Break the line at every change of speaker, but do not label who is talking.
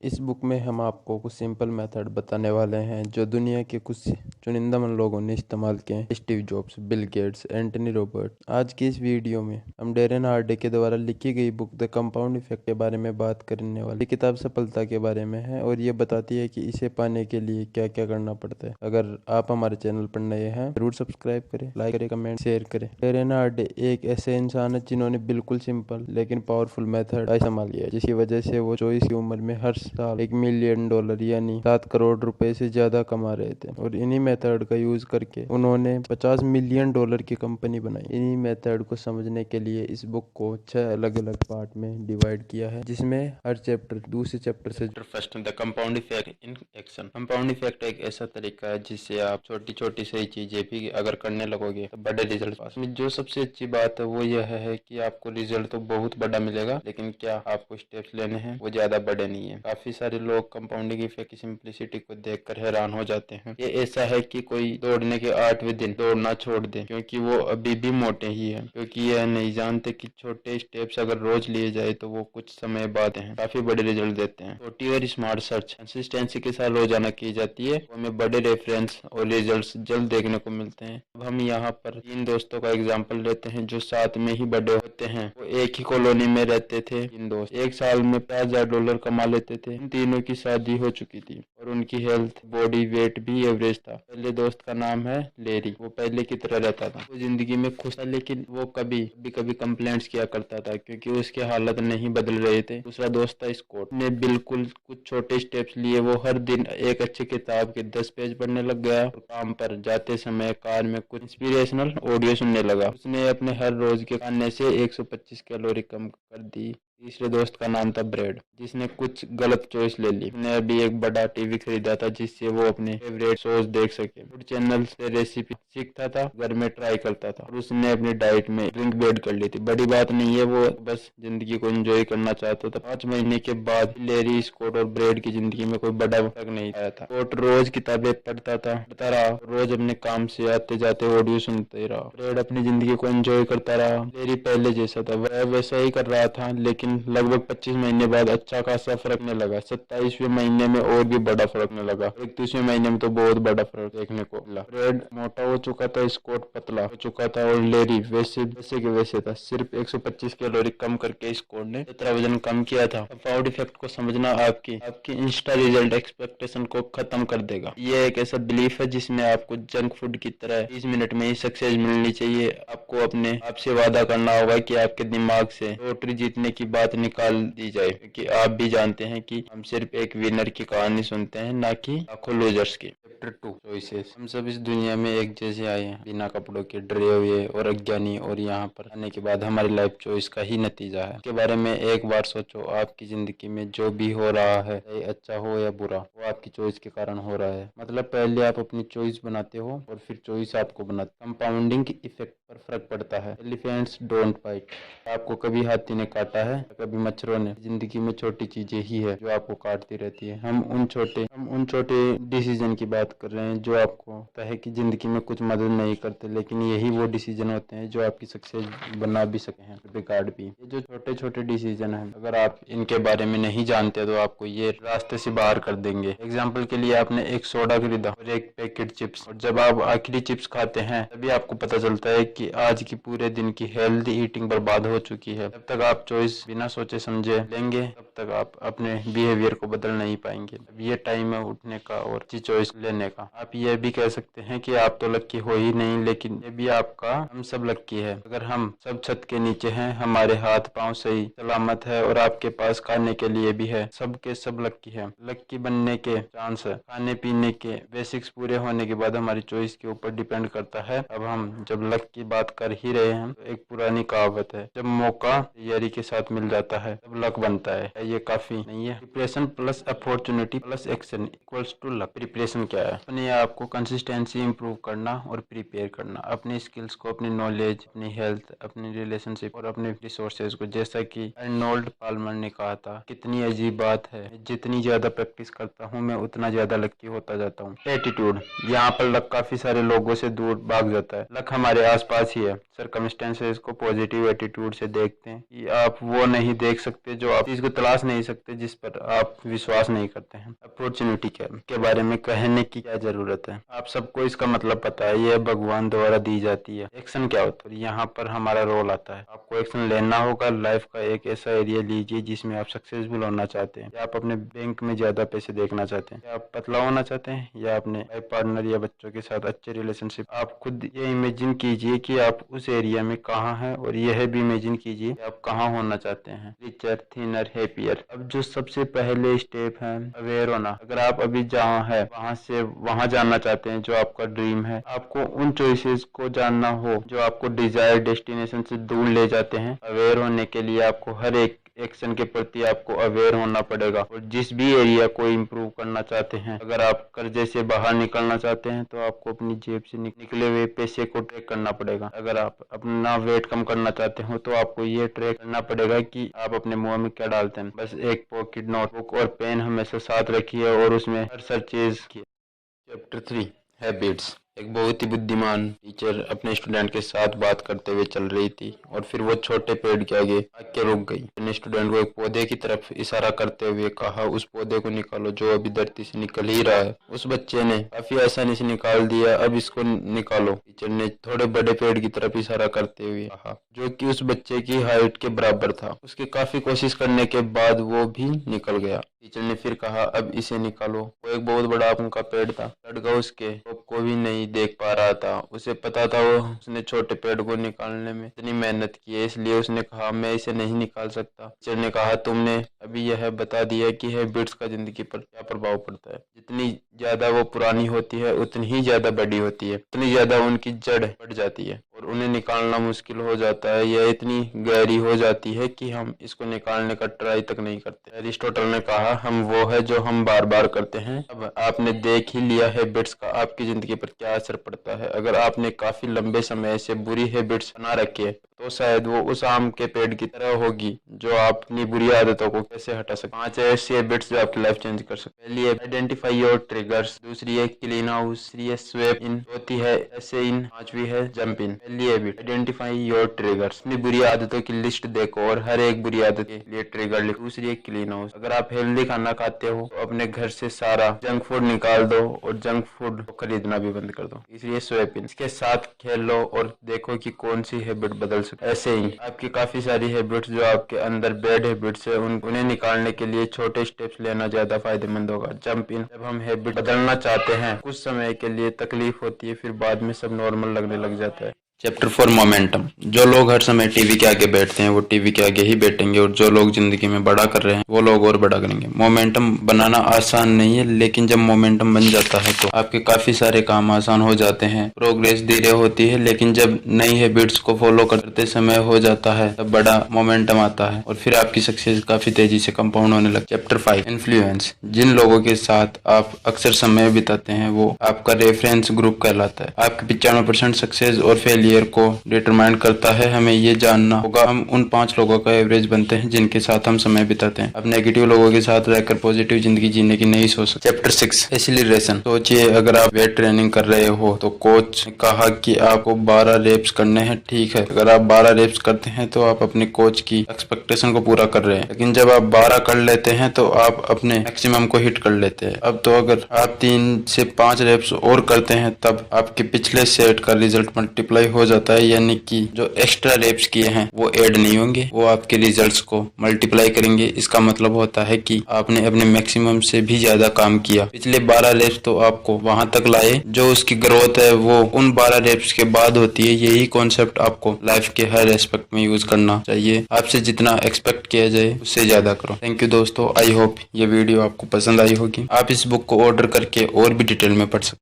इस बुक में हम आपको कुछ सिंपल मेथड बताने वाले हैं जो दुनिया के कुछ चुनिंदा मन लोगों ने इस्तेमाल किए हैं। Steve jobs, Bill Gates, Antony Robert. आज की इस वीडियो में हम डैरेन हार्डे के द्वारा लिखी गई बुक द कंपाउंड इफेक्ट के बारे में बात करने वाली। किताब सफलता के बारे में है और ये बताती है कि इसे पाने के लिए क्या क्या करना पड़ता है। अगर आप हमारे चैनल पर नए हैं जरूर सब्सक्राइब करें, लाइक करें, कमेंट शेयर करें। डैरेन हार्डे एक ऐसे इंसान है जिन्होंने बिल्कुल सिंपल लेकिन पावरफुल मेथड का इस्तेमाल किया है, जिसकी वजह से वो 24 की उम्र में हर साल $1 मिलियन यानी 7 करोड़ से ज्यादा कमा रहे थे। और इन्हीं मेथड का यूज करके उन्होंने $50 मिलियन की कंपनी बनाई। इन्हीं मेथड को समझने के लिए इस बुक को 6 अलग अलग पार्ट में डिवाइड किया है, जिसमें हर चैप्टर दूसरे चैप्टर से
first the compound effect in action. Compound effect एक ऐसा तरीका है जिससे आप छोटी छोटी सही चीजें भी अगर करने लगोगे तो बड़े रिजल्ट पास। जो सबसे अच्छी बात है वो यह है कि आपको रिजल्ट तो बहुत बड़ा मिलेगा, लेकिन क्या आपको स्टेप्स लेने हैं वो ज्यादा बड़े नहीं है। काफी सारे लोग कंपाउंडिंग इफेक्ट की सिंप्लिसिटी को देखकर हैरान हो जाते हैं। ये ऐसा है कि कोई दौड़ने के 8वें दिन दौड़ना छोड़ दे क्योंकि वो अभी भी मोटे ही है, क्योंकि यह नहीं जानते कि छोटे स्टेप्स अगर रोज लिए जाए तो वो कुछ समय बाद हैं काफी बड़े रिजल्ट देते हैं। छोटी और स्मार्ट सर्च कंसिस्टेंसी के साथ रोजाना की जाती है, हमें बड़े रेफरेंस और रिजल्ट्स जल्द देखने को मिलते हैं। अब हम यहाँ पर 3 दोस्तों का एग्जांपल लेते हैं जो साथ में ही बड़े होते हैं। वो एक ही कॉलोनी में रहते थे। 3 दोस्त एक साल में $50,000 कमा लेते थे। इन तीनों की शादी हो चुकी थी और उनकी हेल्थ, बॉडी वेट भी एवरेज था। पहले दोस्त का नाम है लेरी। वो पहले की तरह रहता था, वो जिंदगी में खुश था, लेकिन वो कभी कभी कंप्लेंट्स किया करता था क्योंकि उसके हालत नहीं बदल रहे थे। दूसरा दोस्त था स्कॉट। ने बिल्कुल कुछ छोटे स्टेप्स लिए वो हर दिन एक अच्छी किताब के 10 पेज पढ़ने लग गया और काम पर जाते समय कार में कुछ इंस्पिरेशनल ऑडियो सुनने लगा। उसने अपने हर रोज के खाने से 125 कैलोरी कम कर दी। तीसरे दोस्त का नाम था ब्रेड, जिसने कुछ गलत चॉइस ले ली। उसने अभी एक बड़ा टीवी खरीदा था जिससे वो अपने फेवरेट शोज देख सके। फूड चैनल से रेसिपी सीखता था, घर में ट्राई करता था और उसने अपनी डाइट में ड्रिंक बेड कर ली थी। बड़ी बात नहीं है, वो बस जिंदगी को एंजॉय करना चाहता था। 5 महीने के बाद लेरी, स्कॉट और ब्रेड की जिंदगी में कोई बड़ा फर्क नहीं आया था। स्कॉट रोज किताबें पढ़ता रहा, रोज अपने काम से आते जाते ऑडियो सुनते रहा। ब्रेड अपनी जिंदगी को एंजॉय करता रहा। लेरी पहले जैसा था, वह वैसा ही कर रहा था, लेकिन लगभग 25 महीने बाद अच्छा खासा फर्कने लगा। 27वें महीने में और भी बड़ा फर्कने लगा। 31वें महीने में तो बहुत बड़ा फर्क देखने को मिला। ब्रेड मोटा हो चुका था, स्कॉट पतला हो चुका था और लेरी वैसे के वैसे था। सिर्फ 125 कैलोरी कम करके स्कॉट ने 17 वजन कम किया था। कंपाउंड इफेक्ट को समझना आपकी इंस्टा रिजल्ट एक्सपेक्टेशन को खत्म कर देगा। ये एक ऐसा बिलीफ है जिसमें आपको जंक फूड की तरह 30 मिनट में ही सक्सेस मिलनी चाहिए। आपको अपने आप से वादा करना होगा कि आपके दिमाग से लॉटरी जीतने की बात निकाल दी जाए, क्योंकि आप भी जानते हैं कि हम सिर्फ एक विनर की कहानी सुनते हैं, ना कि लाखों लूजर्स की। Chapter 2 choices. हम सब इस दुनिया में एक जैसे आए हैं, बिना कपड़ों के, डरे हुए और अज्ञानी, और यहाँ पर आने के बाद हमारी लाइफ चॉइस का ही नतीजा है। इसके बारे में एक बार सोचो, आपकी जिंदगी में जो भी हो रहा है, चाहे अच्छा हो या बुरा, वो आपकी चॉइस के कारण हो रहा है। मतलब पहले आप अपनी चॉइस बनाते हो और फिर चॉइस आपको बनाती। कंपाउंडिंग इफेक्ट पर फर्क पड़ता है। Elephants don't bite. आपको कभी हाथी ने काटा है, कभी मच्छरों ने। जिंदगी में छोटी चीजें ही है जो आपको काटती रहती है। हम उन छोटे डिसीजन की बात कर रहे हैं जो आपको लगता है कि जिंदगी में कुछ मदद नहीं करते, लेकिन यही वो डिसीजन होते हैं जो आपकी सक्सेस बना भी सके हैं, बिगाड़ भी। ये जो छोटे छोटे डिसीजन है, अगर आप इनके बारे में नहीं जानते तो आपको ये रास्ते से बाहर कर देंगे। एग्जाम्पल के लिए, आपने एक सोडा खरीदा और एक पैकेट चिप्स, और जब आप आखिरी चिप्स खाते हैं तभी आपको पता चलता है कि आज की पूरे दिन की हेल्दी ईटिंग बर्बाद हो चुकी है। जब तक आप चॉइस बिना सोचे समझे लेंगे तब तक आप अपने बिहेवियर को बदल नहीं पाएंगे। अब ये टाइम है उठने का और अच्छी चॉइस लेने का। आप ये भी कह सकते हैं कि आप तो लक्की हो ही नहीं, लेकिन ये भी आपका हम सब लक्की है। अगर हम सब छत के नीचे हैं, हमारे हाथ पांव सही सलामत है और आपके पास खाने के लिए भी है, सबके सब लक्की है। लक्की बनने के चांस है खाने पीने के बेसिक्स पूरे होने के बाद हमारी चॉइस के ऊपर डिपेंड करता है। अब हम जब लक की बात कर ही रहे हैं तो एक पुरानी कहावत है, जब मौका तैयारी के साथ मिल जाता है तब लक बनता है। ये काफी नहीं है? Preparation plus opportunity plus action equals to luck. Preparation क्या है? अपने आप को कंसिस्टेंसी इंप्रूव करना और प्रिपेयर करना, अपनी स्किल्स को, अपनी नॉलेज, अपनी हेल्थ, अपनी रिलेशनशिप और अपने रिसोर्सेज को। जैसा कि अर्नोल्ड पाल्मर ने कहा था, कितनी अजीब बात है, जितनी ज्यादा प्रैक्टिस करता हूँ मैं उतना ज्यादा लकी होता जाता हूँ। एटीट्यूड। यहाँ पर लक काफी सारे लोगों से दूर भाग जाता है। लक हमारे आसपास ही है। सर्कमस्टेंसेस को पॉजिटिव एटीट्यूड से देखते हैं कि आप वो नहीं देख सकते, जो आप चीज को तलाश नहीं सकते, जिस पर आप विश्वास नहीं करते हैं। अपॉर्चुनिटी के बारे में कहने की क्या जरूरत है, आप सबको इसका मतलब पता है, यह भगवान द्वारा दी जाती है। एक्शन क्या होता है, यहाँ पर हमारा रोल आता है। आपको एक्शन लेना होगा। लाइफ का एक ऐसा एरिया लीजिए जिसमें आप सक्सेसफुल होना चाहते हैं, या आप अपने बैंक में ज्यादा पैसे देखना चाहते हैं, या आप पतला होना चाहते हैं, या अपने लाइफ पार्टनर या बच्चों के साथ अच्छे रिलेशनशिप। आप खुद ये इमेजिन कीजिए कि आप उस एरिया में कहाँ हैं, और यह भी इमेजिन कीजिए कि आप कहाँ होना चाहते हैं। Richer, thinner, happier. अब जो सबसे पहले स्टेप है अवेयर होना। अगर आप अभी जहाँ है वहां से वहां जाना चाहते हैं, जो आपका ड्रीम है, आपको उन चॉइसेस को जानना हो जो आपको डिजायर डेस्टिनेशन से दूर ले जाते हैं। अवेयर होने के लिए आपको हर एक एक्शन के प्रति आपको अवेयर होना पड़ेगा। और जिस भी एरिया को इम्प्रूव करना चाहते हैं, अगर आप कर्जे से बाहर निकलना चाहते हैं तो आपको अपनी जेब से निकले हुए पैसे को ट्रैक करना पड़ेगा। अगर आप अपना वेट कम करना चाहते हो तो आपको ये ट्रैक करना पड़ेगा कि आप अपने मुंह में क्या डालते हैं। बस एक पॉकेट नोटबुक और पेन हमेशा साथ रखिए और उसमें हर चीज की। Chapter 3 habits. एक बहुत ही बुद्धिमान टीचर अपने स्टूडेंट के साथ बात करते हुए चल रही थी, और फिर वो छोटे पेड़ के आगे आके रुक गई। अपने स्टूडेंट को एक पौधे की तरफ इशारा करते हुए कहा, उस पौधे को निकालो जो अभी धरती से निकल ही रहा है। उस बच्चे ने काफी आसानी से निकाल दिया, अब इसको निकालो। टीचर ने थोड़े बड़े पेड़ की तरफ इशारा करते हुए कहा, जो कि उस बच्चे की हाइट के बराबर था। उसके काफी कोशिश करने के बाद वो भी निकल गया। टीचर ने फिर कहा, अब इसे निकालो। वो एक बहुत बड़ा आम का पेड़ था। लड़का उसके टॉप को भी नहीं देख पा रहा था। उसे पता था उसने छोटे पेड़ को निकालने में इतनी मेहनत की है, इसलिए उसने कहा, मैं इसे नहीं निकाल सकता। टीचर ने कहा, तुमने अभी यह बता दिया कि हैबिट्स का जिंदगी पर क्या प्रभाव पड़ता है। जितनी ज्यादा वो पुरानी होती है उतनी ही ज्यादा बड़ी होती है, उतनी ज्यादा उनकी जड़ बढ़ जाती है और उन्हें निकालना मुश्किल हो जाता है। यह इतनी गहरी हो जाती है कि हम इसको निकालने का ट्राई तक नहीं करते। एरिस्टोटल ने कहा, हम वो है जो हम बार बार करते हैं। अब आपने देख ही लिया हैबिट्स का आपकी जिंदगी पर क्या असर पड़ता है। अगर आपने काफी लंबे समय से बुरी हैबिट्स बना रखी है तो शायद वो उस आम के पेड़ की तरह होगी जो आप अपनी बुरी आदतों को कैसे हटा सकते। 5 ऐसी हैबिट्स जो आपकी लाइफ चेंज कर सकते। पहली है आइडेंटिफाई योर ट्रिगर्स, दूसरी है क्लीन हाउस, तीसरी है स्वेप इन, चौथी है ऐसे इन, पांचवी है जंप इन। पहली हैबिट आइडेंटिफाई योर ट्रिगर्स। अपनी बुरी आदतों की लिस्ट देखो और हर एक बुरी आदत के लिए ट्रिगर लिखो। दूसरी है क्लीन हाउस। अगर आप हेल्दी खाना खाते हो तो अपने घर से सारा जंक फूड निकाल दो और जंक फूड को खरीदना भी बंद कर दो। तीसरी है स्वेप इन। इसके साथ खेल लो और देखो कि कौन सी हैबिट बदल सकते। ऐसे ही आपकी काफी सारी हैबिट्स जो आपके अंदर बैड हैबिट्स है उन्हें निकालने के लिए छोटे स्टेप्स लेना ज्यादा फायदेमंद होगा। Jump in. जब हम हैबिट बदलना चाहते हैं कुछ समय के लिए तकलीफ होती है, फिर बाद में सब नॉर्मल लगने लग जाता है। Chapter 4 momentum. जो लोग हर समय टीवी के आगे बैठते हैं वो टीवी के आगे ही बैठेंगे, और जो लोग जिंदगी में बड़ा कर रहे हैं वो लोग और बड़ा करेंगे। मोमेंटम बनाना आसान नहीं है, लेकिन जब मोमेंटम बन जाता है तो आपके काफी सारे काम आसान हो जाते हैं। प्रोग्रेस धीरे होती है, लेकिन जब नई हैबिट्स को फॉलो करते समय हो जाता है तब बड़ा मोमेंटम आता है और फिर आपकी सक्सेस काफी तेजी से कंपाउंड होने लगती है। Chapter 5 influence. जिन लोगों के साथ आप अक्सर समय बिताते हैं वो आपका रेफरेंस ग्रुप कहलाता है। आपके 95% सक्सेस और फेलियर को डिटरमाइन करता है। हमें ये जानना होगा हम उन 5 लोगों का एवरेज बनते हैं जिनके साथ हम समय बिताते हैं। अब नेगेटिव लोगों के साथ रहकर पॉजिटिव जिंदगी जीने की नहीं सोच सकते। Chapter 6 acceleration. सोचिए अगर आप वेट ट्रेनिंग कर रहे हो तो कोच ने कहा कि आपको 12 रेप्स करने हैं, ठीक है। अगर आप 12 रेप्स करते हैं तो आप अपने कोच की एक्सपेक्टेशन को पूरा कर रहे हैं, लेकिन जब आप 12 कर लेते हैं तो आप अपने मैक्सिमम को हिट कर लेते हैं। अब तो अगर आप 3 से 5 रेप्स और करते हैं तब आपके पिछले सेट का रिजल्ट मल्टीप्लाई हो जाता है, यानी कि जो एक्स्ट्रा रेप्स किए हैं वो ऐड नहीं होंगे, वो आपके रिजल्ट्स को मल्टीप्लाई करेंगे। इसका मतलब होता है कि आपने अपने मैक्सिमम से भी ज्यादा काम किया। पिछले 12 रेप्स तो आपको वहां तक लाए, जो उसकी ग्रोथ है वो उन 12 रेप्स के बाद होती है। यही कॉन्सेप्ट आपको लाइफ के हर एस्पेक्ट में यूज करना चाहिए। आपसे जितना एक्सपेक्ट किया जाए उससे ज्यादा करो। थैंक यू दोस्तों, आई होप ये वीडियो आपको पसंद आई होगी। आप इस बुक को ऑर्डर करके और भी डिटेल में पढ़ सकते।